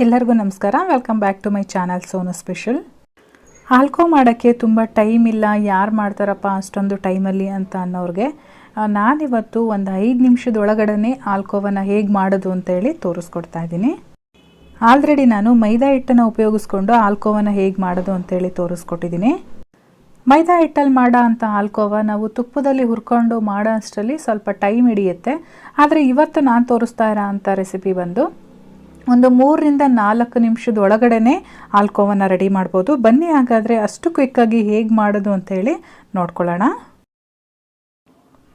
ಎಲ್ಲರಿಗೂ ನಮಸ್ಕಾರ. Welcome back to my channel Sonu special. ಆಲ್ಕೋ ಮಾಡೋಕ್ಕೆ ತುಂಬ ಟೈಮ್ ಇಲ್ಲ, ಯಾರು ಮಾಡ್ತಾರಪ್ಪ ಅಷ್ಟೊಂದು ಟೈಮಲ್ಲಿ ಅಂತ ಅನ್ನೋರಿಗೆ ನಾನಿವತ್ತು ಒಂದು 5 ನಿಮಿಷದೊಳಗಡೆ ಆಲ್ಕೋವನ್ನು ಹೇಗೆ ಮಾಡೋದು ಅಂತೇಳಿ ತೋರಿಸ್ಕೊಡ್ತಾ ಇದ್ದೀನಿ. ಆಲ್ರೆಡಿ ನಾನು ಮೈದಾ ಹಿಟ್ಟನ್ನು ಉಪಯೋಗಿಸ್ಕೊಂಡು ಆಲ್ಕೋವನ್ನು ಹೇಗೆ ಮಾಡೋದು ಅಂತೇಳಿ ತೋರಿಸ್ಕೊಟ್ಟಿದ್ದೀನಿ. ಮೈದಾ ಹಿಟ್ಟಲ್ಲಿ ಮಾಡೋ ಅಂಥ ಆಲ್ಕೋವ ನಾವು ತುಪ್ಪದಲ್ಲಿ ಹುರ್ಕೊಂಡು ಮಾಡೋ ಅಷ್ಟರಲ್ಲಿ ಸ್ವಲ್ಪ ಟೈಮ್ ಹಿಡಿಯುತ್ತೆ. ಆದರೆ ಇವತ್ತು ನಾನು ತೋರಿಸ್ತಾ ಇರೋ ಅಂಥ ರೆಸಿಪಿ ಬಂದು ಒಂದು 3 ರಿಂದ 4 ನಿಮಿಷದೊಳಗಡೆ ಆಲ್ಕೋವನ್ನು ರೆಡಿ ಮಾಡ್ಬೋದು. ಬನ್ನಿ ಹಾಗಾದರೆ ಅಷ್ಟು ಕ್ವಿಕ್ಕಾಗಿ ಹೇಗೆ ಮಾಡೋದು ಅಂತೇಳಿ ನೋಡ್ಕೊಳ್ಳೋಣ.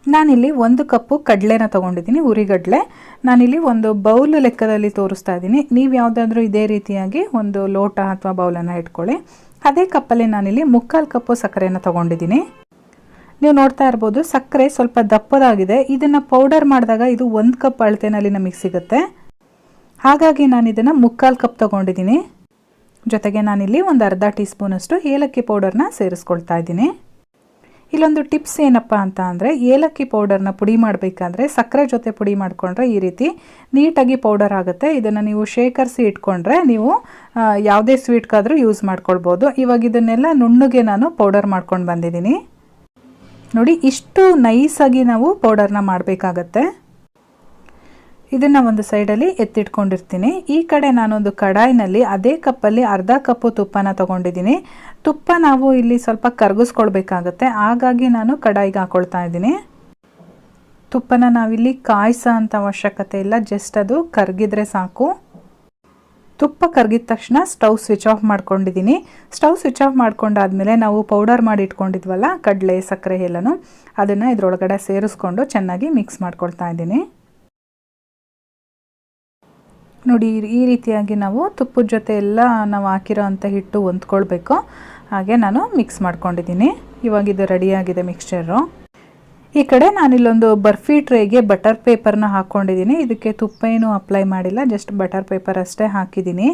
ನಾನಿಲ್ಲಿ 1 ಕಪ್ಪು ಕಡಲೆನ ತೊಗೊಂಡಿದ್ದೀನಿ, ಉರಿಗಡಲೆ. ನಾನಿಲ್ಲಿ ಒಂದು ಬೌಲ್ ಲೆಕ್ಕದಲ್ಲಿ ತೋರಿಸ್ತಾ ಇದ್ದೀನಿ. ನೀವು ಯಾವುದಾದ್ರೂ ಇದೇ ರೀತಿಯಾಗಿ ಒಂದು ಲೋಟ ಅಥವಾ ಬೌಲನ್ನು ಇಟ್ಕೊಳ್ಳಿ. ಅದೇ ಕಪ್ಪಲ್ಲಿ ನಾನಿಲ್ಲಿ 3/4 ಕಪ್ಪು ಸಕ್ಕರೆಯನ್ನು ತೊಗೊಂಡಿದ್ದೀನಿ. ನೀವು ನೋಡ್ತಾ ಇರ್ಬೋದು, ಸಕ್ಕರೆ ಸ್ವಲ್ಪ ದಪ್ಪದಾಗಿದೆ. ಇದನ್ನು ಪೌಡರ್ ಮಾಡಿದಾಗ ಇದು 1 ಕಪ್ ಅಳತೆನಲ್ಲಿ ನಮಗೆ ಸಿಗುತ್ತೆ. ಹಾಗಾಗಿ ನಾನು ಇದನ್ನು 3/4 ಕಪ್ ತೊಗೊಂಡಿದ್ದೀನಿ. ಜೊತೆಗೆ ನಾನಿಲ್ಲಿ ಒಂದು ಅರ್ಧ ಟೀ ಸ್ಪೂನಷ್ಟು ಏಲಕ್ಕಿ ಪೌಡರ್ನ ಸೇರಿಸ್ಕೊಳ್ತಾ ಇದ್ದೀನಿ. ಇಲ್ಲೊಂದು ಟಿಪ್ಸ್ ಏನಪ್ಪ ಅಂತ ಅಂದರೆ, ಏಲಕ್ಕಿ ಪೌಡರ್ನ ಪುಡಿ ಮಾಡಬೇಕಾದ್ರೆ ಸಕ್ಕರೆ ಜೊತೆ ಪುಡಿ ಮಾಡಿಕೊಂಡ್ರೆ ಈ ರೀತಿ ನೀಟಾಗಿ ಪೌಡರ್ ಆಗುತ್ತೆ. ಇದನ್ನು ನೀವು ಶೇಖರಿಸಿ ಇಟ್ಕೊಂಡ್ರೆ ನೀವು ಯಾವುದೇ ಸ್ವೀಟ್ಗಾದರೂ ಯೂಸ್ ಮಾಡ್ಕೊಳ್ಬೋದು. ಇವಾಗ ಇದನ್ನೆಲ್ಲ ನುಣ್ಣಗೆ ನಾನು ಪೌಡರ್ ಮಾಡ್ಕೊಂಡು ಬಂದಿದ್ದೀನಿ. ನೋಡಿ, ಇಷ್ಟು ನೈಸಾಗಿ ನಾವು ಪೌಡರ್ನ ಮಾಡಬೇಕಾಗತ್ತೆ. ಇದನ್ನು ಒಂದು ಸೈಡಲ್ಲಿ ಎತ್ತಿಟ್ಕೊಂಡಿರ್ತೀನಿ. ಈ ಕಡೆ ನಾನೊಂದು ಕಡಾಯಿನಲ್ಲಿ ಅದೇ ಕಪ್ಪಲ್ಲಿ ಅರ್ಧ ಕಪ್ಪು ತುಪ್ಪನ ತೊಗೊಂಡಿದ್ದೀನಿ. ತುಪ್ಪ ನಾವು ಇಲ್ಲಿ ಸ್ವಲ್ಪ ಕರಗಿಸ್ಕೊಳ್ಬೇಕಾಗತ್ತೆ, ಹಾಗಾಗಿ ನಾನು ಕಡಾಯಿಗೆ ಹಾಕ್ಕೊಳ್ತಾ ಇದ್ದೀನಿ. ತುಪ್ಪನ ನಾವಿಲ್ಲಿ ಕಾಯಿಸೋ ಅಂಥ ಅವಶ್ಯಕತೆ ಇಲ್ಲ, ಜಸ್ಟ್ ಅದು ಕರಗಿದ್ರೆ ಸಾಕು. ತುಪ್ಪ ಕರಗಿದ ತಕ್ಷಣ ಸ್ಟವ್ ಸ್ವಿಚ್ ಆಫ್ ಮಾಡ್ಕೊಂಡಿದ್ದೀನಿ. ಸ್ಟವ್ ಸ್ವಿಚ್ ಆಫ್ ಮಾಡ್ಕೊಂಡಾದ್ಮೇಲೆ ನಾವು ಪೌಡರ್ ಮಾಡಿ ಇಟ್ಕೊಂಡಿದ್ವಲ್ಲ ಕಡಲೆ ಸಕ್ಕರೆ ಎಲ್ಲನೂ, ಅದನ್ನು ಇದರೊಳಗಡೆ ಸೇರಿಸ್ಕೊಂಡು ಚೆನ್ನಾಗಿ ಮಿಕ್ಸ್ ಮಾಡ್ಕೊಳ್ತಾ ಇದ್ದೀನಿ. ನೋಡಿ, ಈ ರೀತಿಯಾಗಿ ನಾವು ತುಪ್ಪದ ಜೊತೆ ಎಲ್ಲ ನಾವು ಹಾಕಿರೋ ಅಂಥ ಹಿಟ್ಟು ಹೊಂದ್ಕೊಳ್ಬೇಕು. ಹಾಗೆ ನಾನು ಮಿಕ್ಸ್ ಮಾಡ್ಕೊಂಡಿದ್ದೀನಿ. ಇವಾಗ ಇದು ರೆಡಿಯಾಗಿದೆ ಮಿಕ್ಸ್ಚರು. ಈ ಕಡೆ ನಾನಿಲ್ಲೊಂದು ಬರ್ಫಿ ಟ್ರೇಗೆ ಬಟರ್ ಪೇಪರ್ನ ಹಾಕ್ಕೊಂಡಿದ್ದೀನಿ. ಇದಕ್ಕೆ ತುಪ್ಪ ಏನೂ ಅಪ್ಲೈ ಮಾಡಿಲ್ಲ, ಜಸ್ಟ್ ಬಟರ್ ಪೇಪರ್ ಅಷ್ಟೇ ಹಾಕಿದ್ದೀನಿ.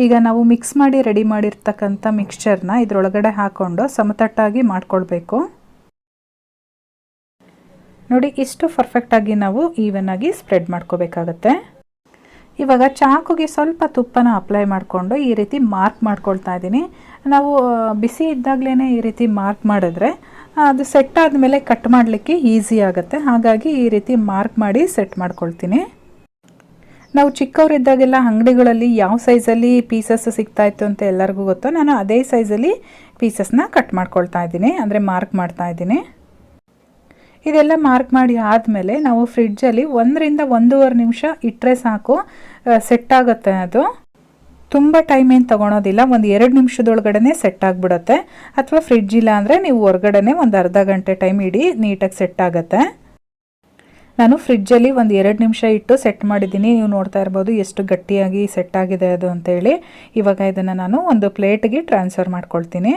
ಈಗ ನಾವು ಮಿಕ್ಸ್ ಮಾಡಿ ರೆಡಿ ಮಾಡಿರ್ತಕ್ಕಂಥ ಮಿಕ್ಸ್ಚರ್ನ ಇದರೊಳಗಡೆ ಹಾಕ್ಕೊಂಡು ಸಮತಟ್ಟಾಗಿ ಮಾಡ್ಕೊಳ್ಬೇಕು. ನೋಡಿ, ಇಷ್ಟು ಪರ್ಫೆಕ್ಟಾಗಿ ನಾವು ಈವನ್ನಾಗಿ ಸ್ಪ್ರೆಡ್ ಮಾಡ್ಕೋಬೇಕಾಗತ್ತೆ. ಇವಾಗ ಚಾಕುಗೆ ಸ್ವಲ್ಪ ತುಪ್ಪನ ಅಪ್ಲೈ ಮಾಡಿಕೊಂಡು ಈ ರೀತಿ ಮಾರ್ಕ್ ಮಾಡ್ಕೊಳ್ತಾ ಇದ್ದೀನಿ. ನಾವು ಬಿಸಿ ಇದ್ದಾಗಲೇ ಈ ರೀತಿ ಮಾರ್ಕ್ ಮಾಡಿದ್ರೆ ಅದು ಸೆಟ್ ಆದಮೇಲೆ ಕಟ್ ಮಾಡಲಿಕ್ಕೆ ಈಸಿ ಆಗುತ್ತೆ. ಹಾಗಾಗಿ ಈ ರೀತಿ ಮಾರ್ಕ್ ಮಾಡಿ ಸೆಟ್ ಮಾಡ್ಕೊಳ್ತೀನಿ. ನಾವು ಚಿಕ್ಕವರಿದ್ದಾಗೆಲ್ಲ ಅಂಗಡಿಗಳಲ್ಲಿ ಯಾವ ಸೈಜಲ್ಲಿ ಪೀಸಸ್ ಸಿಗ್ತಾಯಿತ್ತು ಅಂತ ಎಲ್ಲರಿಗೂ ಗೊತ್ತು. ನಾನು ಅದೇ ಸೈಜಲ್ಲಿ ಪೀಸಸ್ನ ಕಟ್ ಮಾಡ್ಕೊಳ್ತಾ ಇದ್ದೀನಿ, ಅಂದರೆ ಮಾರ್ಕ್ ಮಾಡ್ತಾ ಇದ್ದೀನಿ. ಇದೆಲ್ಲ ಮಾರ್ಕ್ ಮಾಡಿ ಆದಮೇಲೆ ನಾವು ಫ್ರಿಡ್ಜಲ್ಲಿ 1 ರಿಂದ 1.5 ನಿಮಿಷ ಇಟ್ಟರೆ ಸಾಕು, ಸೆಟ್ ಆಗುತ್ತೆ. ಅದು ತುಂಬ ಟೈಮ್ ಏನು ತೊಗೊಳೋದಿಲ್ಲ, ಒಂದು 2 ನಿಮಿಷದೊಳಗಡೆ ಸೆಟ್ ಆಗಿಬಿಡುತ್ತೆ. ಅಥವಾ ಫ್ರಿಡ್ಜ್ ಇಲ್ಲ ಅಂದರೆ ನೀವು ಹೊರಗಡೆ ಒಂದು ಅರ್ಧ ಗಂಟೆ ಟೈಮ್ ಇಡಿ, ನೀಟಾಗಿ ಸೆಟ್ ಆಗುತ್ತೆ. ನಾನು ಫ್ರಿಡ್ಜಲ್ಲಿ ಒಂದು 2 ನಿಮಿಷ ಇಟ್ಟು ಸೆಟ್ ಮಾಡಿದ್ದೀನಿ. ನೀವು ನೋಡ್ತಾ ಇರ್ಬೋದು ಎಷ್ಟು ಗಟ್ಟಿಯಾಗಿ ಸೆಟ್ ಆಗಿದೆ ಅದು ಅಂತೇಳಿ. ಇವಾಗ ಇದನ್ನು ನಾನು ಒಂದು ಪ್ಲೇಟ್ಗೆ ಟ್ರಾನ್ಸ್ಫರ್ ಮಾಡ್ಕೊಳ್ತೀನಿ.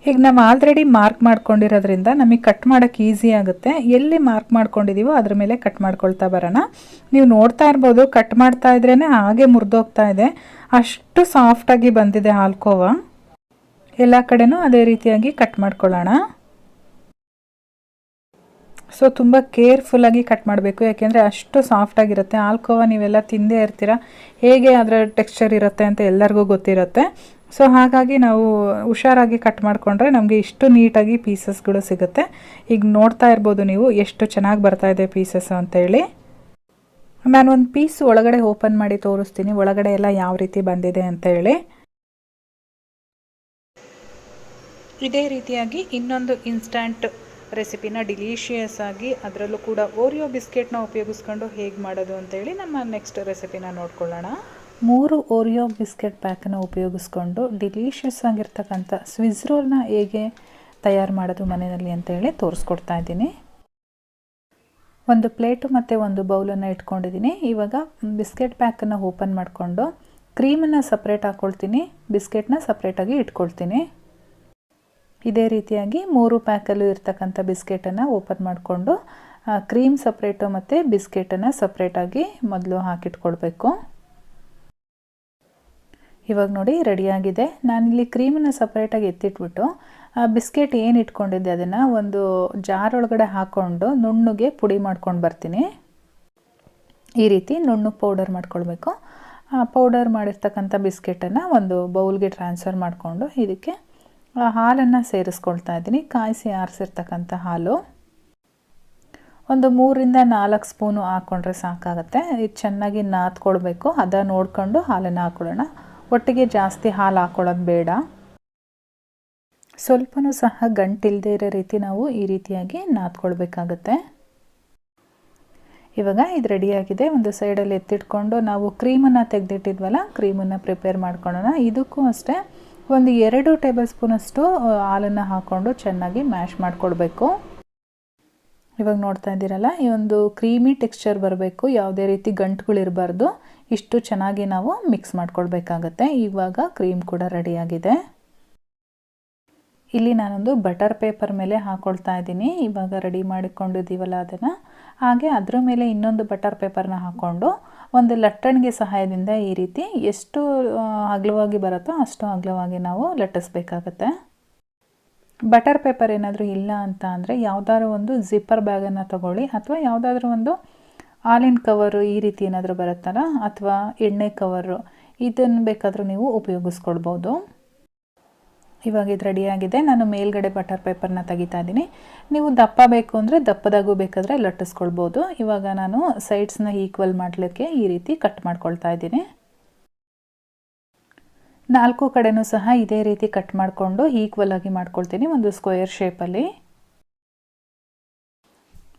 ಈಗ ನಾವು ಆಲ್ರೆಡಿ ಮಾರ್ಕ್ ಮಾಡ್ಕೊಂಡಿರೋದ್ರಿಂದ ನಮಗೆ ಕಟ್ ಮಾಡೋಕ್ಕೆ ಈಸಿ ಆಗುತ್ತೆ. ಎಲ್ಲಿ ಮಾರ್ಕ್ ಮಾಡ್ಕೊಂಡಿದ್ದೀವೋ ಅದ್ರ ಮೇಲೆ ಕಟ್ ಮಾಡ್ಕೊಳ್ತಾ ಬರೋಣ. ನೀವು ನೋಡ್ತಾ ಇರ್ಬೋದು, ಕಟ್ ಮಾಡ್ತಾ ಇದ್ರೇ ಹಾಗೆ ಮುರಿದೋಗ್ತಾ ಇದೆ, ಅಷ್ಟು ಸಾಫ್ಟಾಗಿ ಬಂದಿದೆ ಆಲ್ಕೋವ. ಎಲ್ಲ ಕಡೆನೂ ಅದೇ ರೀತಿಯಾಗಿ ಕಟ್ ಮಾಡ್ಕೊಳ್ಳೋಣ. ಸೊ ತುಂಬ ಕೇರ್ಫುಲ್ಲಾಗಿ ಕಟ್ ಮಾಡಬೇಕು, ಯಾಕೆಂದರೆ ಅಷ್ಟು ಸಾಫ್ಟಾಗಿರುತ್ತೆ ಆಲ್ಕೋವ. ನೀವೆಲ್ಲ ತಿಂದೇ ಇರ್ತೀರ, ಹೇಗೆ ಅದರ ಟೆಕ್ಸ್ಚರ್ ಇರುತ್ತೆ ಅಂತ ಎಲ್ಲರಿಗೂ ಗೊತ್ತಿರುತ್ತೆ. ಸೊ ಹಾಗಾಗಿ ನಾವು ಹುಷಾರಾಗಿ ಕಟ್ ಮಾಡಿಕೊಂಡ್ರೆ ನಮಗೆ ಇಷ್ಟು ನೀಟಾಗಿ ಪೀಸಸ್ಗಳು ಸಿಗುತ್ತೆ. ಈಗ ನೋಡ್ತಾ ಇರ್ಬೋದು ನೀವು ಎಷ್ಟು ಚೆನ್ನಾಗಿ ಬರ್ತಾ ಇದೆ ಪೀಸಸ್ ಅಂತೇಳಿ. ನಾನು ಒಂದು ಪೀಸ್ ಒಳಗಡೆ ಓಪನ್ ಮಾಡಿ ತೋರಿಸ್ತೀನಿ, ಒಳಗಡೆ ಎಲ್ಲ ಯಾವ ರೀತಿ ಬಂದಿದೆ ಅಂತೇಳಿ. ಇದೇ ರೀತಿಯಾಗಿ ಇನ್ನೊಂದು ಇನ್ಸ್ಟಂಟ್ ರೆಸಿಪಿನ ಡಿಲೀಷಿಯಸ್ ಆಗಿ, ಅದರಲ್ಲೂ ಕೂಡ ಓರಿಯೋ ಬಿಸ್ಕೆಟ್ನ ಉಪಯೋಗಿಸ್ಕೊಂಡು ಹೇಗೆ ಮಾಡೋದು ಅಂತೇಳಿ ನಮ್ಮ ನೆಕ್ಸ್ಟ್ ರೆಸಿಪಿನ ನೋಡ್ಕೊಳ್ಳೋಣ. 3 ಓರಿಯೋ ಬಿಸ್ಕೆಟ್ ಪ್ಯಾಕನ್ನು ಉಪಯೋಗಿಸ್ಕೊಂಡು ಡಿಲೀಷಿಯಸ್ ಆಗಿರ್ತಕ್ಕಂಥ ಸ್ವಿಸ್ ರೋಲ್ನ ಹೇಗೆ ತಯಾರು ಮಾಡೋದು ಮನೆಯಲ್ಲಿ ಅಂತೇಳಿ ತೋರಿಸ್ಕೊಡ್ತಾ ಇದ್ದೀನಿ. ಒಂದು ಪ್ಲೇಟು ಮತ್ತು ಒಂದು ಬೌಲನ್ನು ಇಟ್ಕೊಂಡಿದ್ದೀನಿ. ಇವಾಗ ಬಿಸ್ಕೆಟ್ ಪ್ಯಾಕನ್ನು ಓಪನ್ ಮಾಡಿಕೊಂಡು ಕ್ರೀಮನ್ನು ಸಪ್ರೇಟ್ ಹಾಕ್ಕೊಳ್ತೀನಿ, ಬಿಸ್ಕೆಟ್ನ ಸಪ್ರೇಟಾಗಿ ಇಟ್ಕೊಳ್ತೀನಿ. ಇದೇ ರೀತಿಯಾಗಿ 3 ಪ್ಯಾಕಲ್ಲೂ ಇರ್ತಕ್ಕಂಥ ಬಿಸ್ಕೆಟನ್ನು ಓಪನ್ ಮಾಡಿಕೊಂಡು ಕ್ರೀಮ್ ಸಪ್ರೇಟು ಮತ್ತು ಬಿಸ್ಕೆಟನ್ನು ಸಪ್ರೇಟಾಗಿ ಮೊದಲು ಹಾಕಿಟ್ಕೊಳ್ಬೇಕು. ಇವಾಗ ನೋಡಿ ರೆಡಿಯಾಗಿದೆ. ನಾನಿಲ್ಲಿ ಕ್ರೀಮನ್ನು ಸಪ್ರೇಟಾಗಿ ಎತ್ತಿಟ್ಬಿಟ್ಟು ಬಿಸ್ಕೆಟ್ ಏನು ಇಟ್ಕೊಂಡಿದ್ದೆ ಅದನ್ನು ಒಂದು ಜಾರ್ ಒಳಗಡೆ ಹಾಕ್ಕೊಂಡು ನುಣ್ಣಗೆ ಪುಡಿ ಮಾಡ್ಕೊಂಡು ಬರ್ತೀನಿ. ಈ ರೀತಿ ನುಣ್ಣಗೆ ಪೌಡರ್ ಮಾಡ್ಕೊಳ್ಬೇಕು. ಪೌಡರ್ ಮಾಡಿರ್ತಕ್ಕಂಥ ಬಿಸ್ಕೆಟನ್ನು ಒಂದು ಬೌಲ್ಗೆ ಟ್ರಾನ್ಸ್ಫರ್ ಮಾಡಿಕೊಂಡು ಇದಕ್ಕೆ ಹಾಲನ್ನು ಸೇರಿಸ್ಕೊಳ್ತಾ ಇದ್ದೀನಿ. ಕಾಯಿಸಿ ಆರಿಸಿರ್ತಕ್ಕಂಥ ಹಾಲು ಒಂದು 3ರಿಂದ 4 ಸ್ಪೂನು ಹಾಕ್ಕೊಂಡ್ರೆ ಸಾಕಾಗುತ್ತೆ. ಇದು ಚೆನ್ನಾಗಿ ನಾದ್ಕೊಳ್ಬೇಕು. ಹದ ನೋಡಿಕೊಂಡು ಹಾಲನ್ನು ಹಾಕ್ಕೊಳ್ಳೋಣ. ಒಟ್ಟಿಗೆ ಜಾಸ್ತಿ ಹಾಲು ಹಾಕ್ಕೊಳ್ಳೋದು ಬೇಡ. ಸ್ವಲ್ಪನೂ ಸಹ ಗಂಟಿಲ್ಲದೆ ಇರೋ ರೀತಿ ನಾವು ಈ ರೀತಿಯಾಗಿ ನಾದ್ಕೊಳ್ಬೇಕಾಗತ್ತೆ. ಇವಾಗ ಇದು ರೆಡಿಯಾಗಿದೆ. ಒಂದು ಸೈಡಲ್ಲಿ ಎತ್ತಿಟ್ಕೊಂಡು ನಾವು ಕ್ರೀಮನ್ನು ತೆಗೆದಿಟ್ಟಿದ್ವಲ್ಲ, ಕ್ರೀಮನ್ನು ಪ್ರಿಪೇರ್ ಮಾಡ್ಕೊಳ್ಳೋಣ. ಇದಕ್ಕೂ ಅಷ್ಟೇ ಒಂದು 2 ಟೇಬಲ್ ಸ್ಪೂನಷ್ಟು ಹಾಲನ್ನು ಹಾಕ್ಕೊಂಡು ಚೆನ್ನಾಗಿ ಮ್ಯಾಶ್ ಮಾಡಿಕೊಡ್ಬೇಕು. ಇವಾಗ ನೋಡ್ತಾ ಇದ್ದೀರಲ್ಲ, ಈ ಒಂದು ಕ್ರೀಮಿ ಟೆಕ್ಸ್ಚರ್ ಬರಬೇಕು, ಯಾವುದೇ ರೀತಿ ಗಂಟುಗಳಿರಬಾರ್ದು. ಇಷ್ಟು ಚೆನ್ನಾಗಿ ನಾವು ಮಿಕ್ಸ್ ಮಾಡ್ಕೊಳ್ಬೇಕಾಗತ್ತೆ. ಇವಾಗ ಕ್ರೀಮ್ ಕೂಡ ರೆಡಿಯಾಗಿದೆ. ಇಲ್ಲಿ ನಾನೊಂದು ಬಟರ್ ಪೇಪರ್ ಮೇಲೆ ಹಾಕ್ಕೊಳ್ತಾ ಇದ್ದೀನಿ. ಇವಾಗ ರೆಡಿ ಮಾಡಿಕೊಂಡಿದ್ದೀವಲ್ಲ ಅದನ್ನು, ಹಾಗೆ ಅದರ ಮೇಲೆ ಇನ್ನೊಂದು ಬಟರ್ ಪೇಪರ್ನ ಹಾಕ್ಕೊಂಡು ಒಂದು ಲಟ್ಟಣಿಗೆ ಸಹಾಯದಿಂದ ಈ ರೀತಿ ಎಷ್ಟು ಅಗಲವಾಗಿ ಬರುತ್ತೋ ಅಷ್ಟು ಅಗಲವಾಗಿ ನಾವು ಲಟ್ಟಿಸ್ಬೇಕಾಗತ್ತೆ. ಬಟರ್ ಪೇಪರ್ ಏನಾದರೂ ಇಲ್ಲ ಅಂತ ಅಂದರೆ ಯಾವುದಾದ್ರೂ ಒಂದು ಜಿಪ್ಪರ್ ಬ್ಯಾಗನ್ನು ತಗೊಳ್ಳಿ, ಅಥವಾ ಯಾವುದಾದ್ರೂ ಒಂದು ಹಾಲಿನ ಕವರು ಈ ರೀತಿ ಏನಾದರೂ ಬರುತ್ತಲ್ಲ, ಅಥವಾ ಎಣ್ಣೆ ಕವರು, ಇದನ್ನು ಬೇಕಾದರೂ ನೀವು ಉಪಯೋಗಿಸ್ಕೊಳ್ಬೋದು. ಇವಾಗ ಇದು ರೆಡಿಯಾಗಿದೆ. ನಾನು ಮೇಲ್ಗಡೆ ಬಟರ್ ಪೇಪರ್ನ ತೆಗಿತಾ ಇದ್ದೀನಿ. ನೀವು ದಪ್ಪ ಬೇಕು ಅಂದರೆ ದಪ್ಪದಾಗೂ ಬೇಕಾದರೆ ಲಟ್ಟಿಸ್ಕೊಳ್ಬೋದು. ಇವಾಗ ನಾನು ಸೈಡ್ಸ್ನ ಈಕ್ವಲ್ ಮಾಡಲಿಕ್ಕೆ ಈ ರೀತಿ ಕಟ್ ಮಾಡ್ಕೊಳ್ತಾ ಇದ್ದೀನಿ. 4 ಕಡೆನೂ ಸಹ ಇದೇ ರೀತಿ ಕಟ್ ಮಾಡಿಕೊಂಡು ಈಕ್ವಲ್ ಆಗಿ ಮಾಡ್ಕೊಳ್ತೀನಿ, ಒಂದು ಸ್ಕ್ವೇರ್ ಶೇಪಲ್ಲಿ.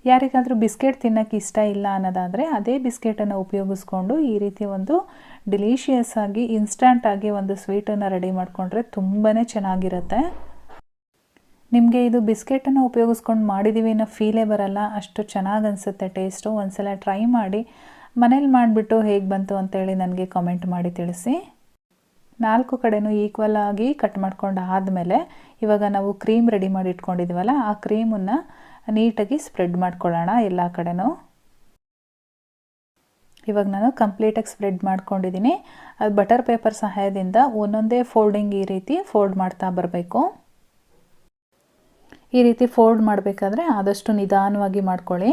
ಯಾರಿಗಾದರೂ ಬಿಸ್ಕೆಟ್ ತಿನ್ನೋಕ್ಕೆ ಇಷ್ಟ ಇಲ್ಲ ಅನ್ನೋದಾದರೆ ಅದೇ ಬಿಸ್ಕೆಟನ್ನು ಉಪಯೋಗಿಸ್ಕೊಂಡು ಈ ರೀತಿ ಒಂದು ಡಿಲಿಷಿಯಸ್ ಆಗಿ ಇನ್ಸ್ಟಂಟಾಗಿ ಒಂದು ಸ್ವೀಟನ್ನು ರೆಡಿ ಮಾಡಿಕೊಂಡ್ರೆ ತುಂಬಾ ಚೆನ್ನಾಗಿರುತ್ತೆ. ನಿಮಗೆ ಇದು ಬಿಸ್ಕೆಟನ್ನು ಉಪಯೋಗಿಸ್ಕೊಂಡು ಮಾಡಿದ್ದೀವಿ ಅನ್ನೋ ಫೀಲೇ ಬರಲ್ಲ, ಅಷ್ಟು ಚೆನ್ನಾಗಿ ಅನಿಸುತ್ತೆ ಟೇಸ್ಟು. ಒಂದ್ಸಲ ಟ್ರೈ ಮಾಡಿ, ಮನೇಲಿ ಮಾಡಿಬಿಟ್ಟು ಹೇಗೆ ಬಂತು ಅಂತೇಳಿ ನನಗೆ ಕಾಮೆಂಟ್ ಮಾಡಿ ತಿಳಿಸಿ. 4 ಕಡೆನೂ ಈಕ್ವಲ್ ಆಗಿ ಕಟ್ ಮಾಡ್ಕೊಂಡು ಆದಮೇಲೆ ಇವಾಗ ನಾವು ಕ್ರೀಮ್ ರೆಡಿ ಮಾಡಿ ಇಟ್ಕೊಂಡಿದ್ದೀವಲ್ಲ, ಆ ಕ್ರೀಮನ್ನು ನೀಟಾಗಿ ಸ್ಪ್ರೆಡ್ ಮಾಡ್ಕೊಳ್ಳೋಣ ಎಲ್ಲ ಕಡೆನೂ. ಇವಾಗ ನಾನು ಕಂಪ್ಲೀಟಾಗಿ ಸ್ಪ್ರೆಡ್ ಮಾಡ್ಕೊಂಡಿದ್ದೀನಿ. ಅದು ಬಟರ್ ಪೇಪರ್ ಸಹಾಯದಿಂದ ಒಂದೊಂದೇ ಫೋಲ್ಡಿಂಗ್ ಈ ರೀತಿ ಫೋಲ್ಡ್ ಮಾಡ್ತಾ ಬರಬೇಕು. ಈ ರೀತಿ ಫೋಲ್ಡ್ ಮಾಡಬೇಕಾದ್ರೆ ಆದಷ್ಟು ನಿಧಾನವಾಗಿ ಮಾಡ್ಕೊಳ್ಳಿ.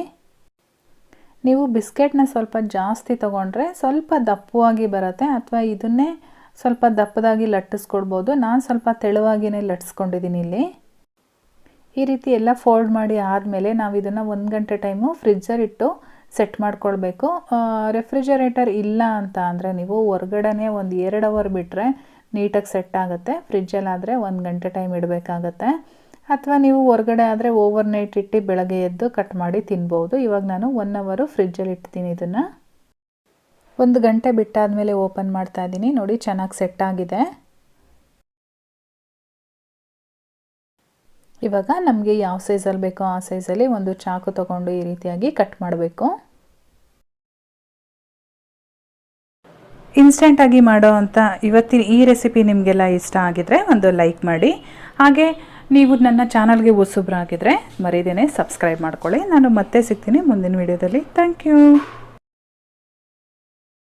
ನೀವು ಬಿಸ್ಕೆಟ್ನ ಸ್ವಲ್ಪ ಜಾಸ್ತಿ ತೊಗೊಂಡ್ರೆ ಸ್ವಲ್ಪ ದಪ್ಪವಾಗಿ ಬರುತ್ತೆ, ಅಥವಾ ಇದನ್ನೇ ಸ್ವಲ್ಪ ದಪ್ಪದಾಗಿ ಲಟ್ಟಿಸ್ಕೊಳ್ಬೋದು. ನಾನು ಸ್ವಲ್ಪ ತೆಳುವಾಗಿಯೇ ಲಟ್ಟಿಸ್ಕೊಂಡಿದ್ದೀನಿ ಇಲ್ಲಿ. ಈ ರೀತಿ ಎಲ್ಲ ಫೋಲ್ಡ್ ಮಾಡಿ ಆದಮೇಲೆ ನಾವು ಇದನ್ನು 1 ಗಂಟೆ ಟೈಮು ಫ್ರಿಜ್ಜಲ್ಲಿಟ್ಟು ಸೆಟ್ ಮಾಡ್ಕೊಳ್ಬೇಕು. ರೆಫ್ರಿಜರೇಟರ್ ಇಲ್ಲ ಅಂತ ಅಂದರೆ ನೀವು ಹೊರ್ಗಡೆನೇ ಒಂದು 2 ಅವರ್ ಬಿಟ್ಟರೆ ನೀಟಾಗಿ ಸೆಟ್ ಆಗುತ್ತೆ. ಫ್ರಿಜ್ಜಲ್ಲಾದರೆ 1 ಗಂಟೆ ಟೈಮ್ ಇಡಬೇಕಾಗತ್ತೆ. ಅಥವಾ ನೀವು ಹೊರ್ಗಡೆ ಆದರೆ ಓವರ್ ನೈಟ್ ಇಟ್ಟು ಬೆಳಗ್ಗೆ ಎದ್ದು ಕಟ್ ಮಾಡಿ ತಿನ್ಬೋದು. ಇವಾಗ ನಾನು 1 ಅವರು ಫ್ರಿಜ್ಜಲ್ಲಿ ಇಡ್ತೀನಿ. ಇದನ್ನು 1 ಗಂಟೆ ಬಿಟ್ಟಾದಮೇಲೆ ಓಪನ್ ಮಾಡ್ತಾ ಇದ್ದೀನಿ. ನೋಡಿ, ಚೆನ್ನಾಗಿ ಸೆಟ್ ಆಗಿದೆ. ಇವಾಗ ನಮಗೆ ಯಾವ ಸೈಜಲ್ಲಿ ಬೇಕೋ ಆ ಸೈಜಲ್ಲಿ ಒಂದು ಚಾಕು ತಗೊಂಡು ಈ ರೀತಿಯಾಗಿ ಕಟ್ ಮಾಡಬೇಕು. ಇನ್ಸ್ಟೆಂಟಾಗಿ ಮಾಡೋ ಅಂಥ ಇವತ್ತಿನ ಈ ರೆಸಿಪಿ ನಿಮಗೆಲ್ಲ ಇಷ್ಟ ಆಗಿದರೆ ಒಂದು ಲೈಕ್ ಮಾಡಿ. ಹಾಗೆ ನೀವು ನನ್ನ ಚಾನಲ್ಗೆ ಹೊಸಬ್ರಾಗಿದ್ದರೆ ಮರೀದೇನೆ ಸಬ್ಸ್ಕ್ರೈಬ್ ಮಾಡ್ಕೊಳ್ಳಿ. ನಾನು ಮತ್ತೆ ಸಿಗ್ತೀನಿ ಮುಂದಿನ ವಿಡಿಯೋದಲ್ಲಿ. Thank you.